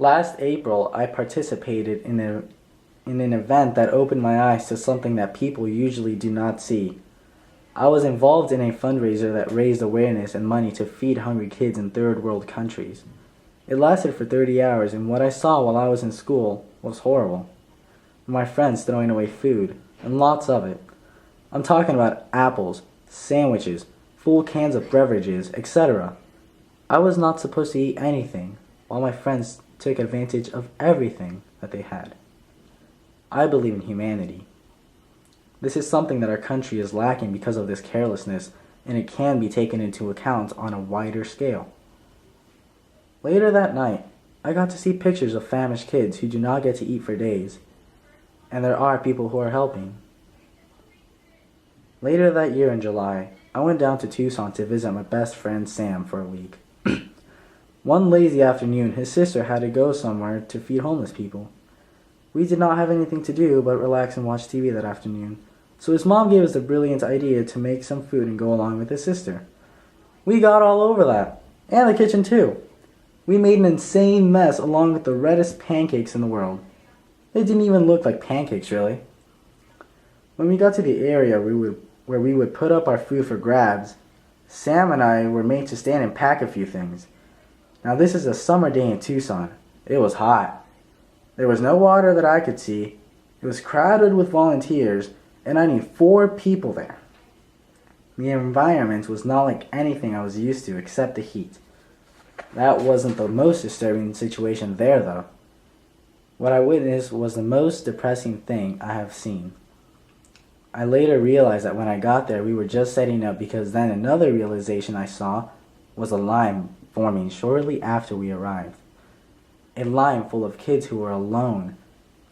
Last April, I participated in an event that opened my eyes to something that people usually do not see. I was involved in a fundraiser that raised awareness and money to feed hungry kids in third world countries. It lasted for 30 hours, and what I saw while I was in school was horrible. My friends throwing away food, and lots of it. I'm talking about apples, sandwiches, full cans of beverages, etc. I was not supposed to eat anything, while my friends took advantage of everything that they had. I believe in humanity. This is something that our country is lacking because of this carelessness, and it can be taken into account on a wider scale. Later that night, I got to see pictures of famished kids who do not get to eat for days, and there are people who are helping. Later that year in July, I went down to Tucson to visit my best friend Sam for a week. One lazy afternoon, his sister had to go somewhere to feed homeless people. We did not have anything to do but relax and watch TV that afternoon, so his mom gave us the brilliant idea to make some food and go along with his sister. We got all over that, and the kitchen too. We made an insane mess along with the reddest pancakes in the world. They didn't even look like pancakes, really. When we got to the area where we would put up our food for grabs, Sam and I were made to stand and pack a few things. Now this is a summer day in Tucson. It was hot. There was no water that I could see. It was crowded with volunteers, and I knew 4 people there. The environment was not like anything I was used to except the heat. That wasn't the most disturbing situation there, though. What I witnessed was the most depressing thing I have seen. I later realized that when I got there, we were just setting up, because then another realization I saw was a line forming shortly after we arrived. A line full of kids who were alone,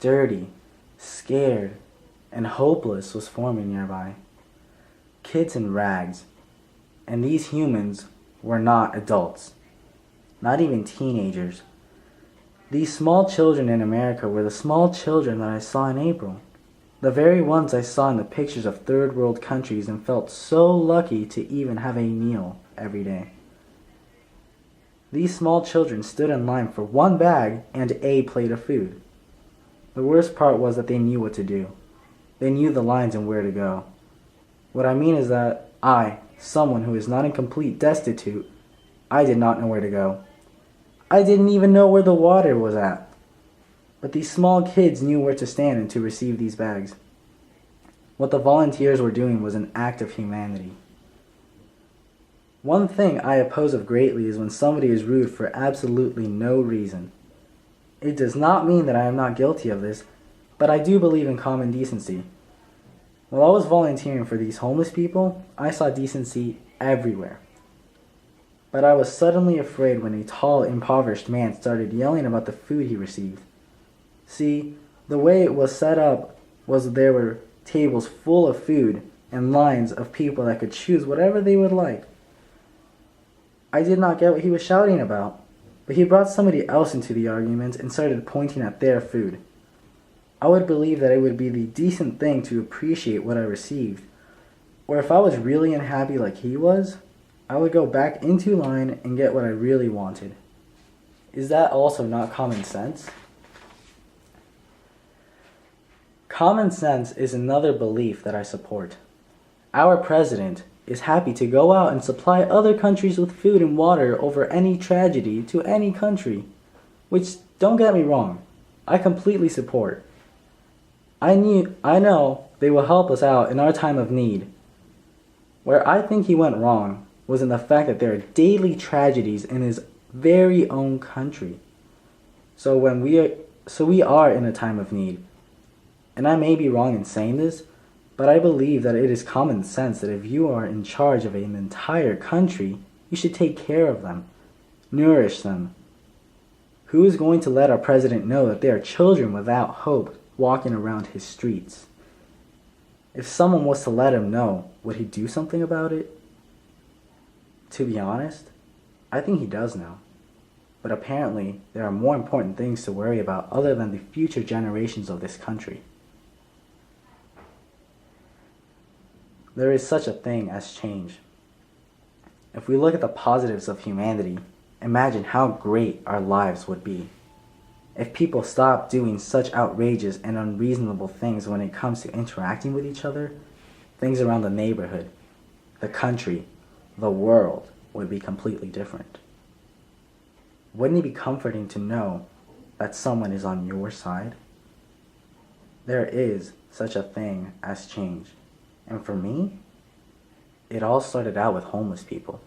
dirty, scared, and hopeless was forming nearby. Kids in rags. And these humans were not adults. Not even teenagers. These small children in America were the small children that I saw in April. The very ones I saw in the pictures of third world countries and felt so lucky to even have a meal every day. These small children stood in line for 1 bag and a plate of food. The worst part was that they knew what to do. They knew the lines and where to go. What I mean is that I, someone who is not in complete destitute, I did not know where to go. I didn't even know where the water was at. But these small kids knew where to stand and to receive these bags. What the volunteers were doing was an act of humanity. One thing I oppose of greatly is when somebody is rude for absolutely no reason. It does not mean that I am not guilty of this, but I do believe in common decency. While I was volunteering for these homeless people, I saw decency everywhere. But I was suddenly afraid when a tall, impoverished man started yelling about the food he received. See, the way it was set up was there were tables full of food and lines of people that could choose whatever they would like. I did not get what he was shouting about, but he brought somebody else into the argument and started pointing at their food. I would believe that it would be the decent thing to appreciate what I received, or if I was really unhappy like he was, I would go back into line and get what I really wanted. Is that also not common sense? Common sense is another belief that I support. Our president is happy to go out and supply other countries with food and water over any tragedy to any country, which, don't get me wrong, I completely support. I know they will help us out in our time of need. Where I think he went wrong was in the fact that there are daily tragedies in his very own country. So we are in a time of need. And I may be wrong in saying this, but I believe that it is common sense that if you are in charge of an entire country, you should take care of them, nourish them. Who is going to let our president know that there are children without hope walking around his streets? If someone was to let him know, would he do something about it? To be honest, I think he does know. But apparently, there are more important things to worry about other than the future generations of this country. There is such a thing as change. If we look at the positives of humanity, imagine how great our lives would be. If people stopped doing such outrageous and unreasonable things when it comes to interacting with each other, things around the neighborhood, the country, the world would be completely different. Wouldn't it be comforting to know that someone is on your side? There is such a thing as change. And for me, it all started out with homeless people.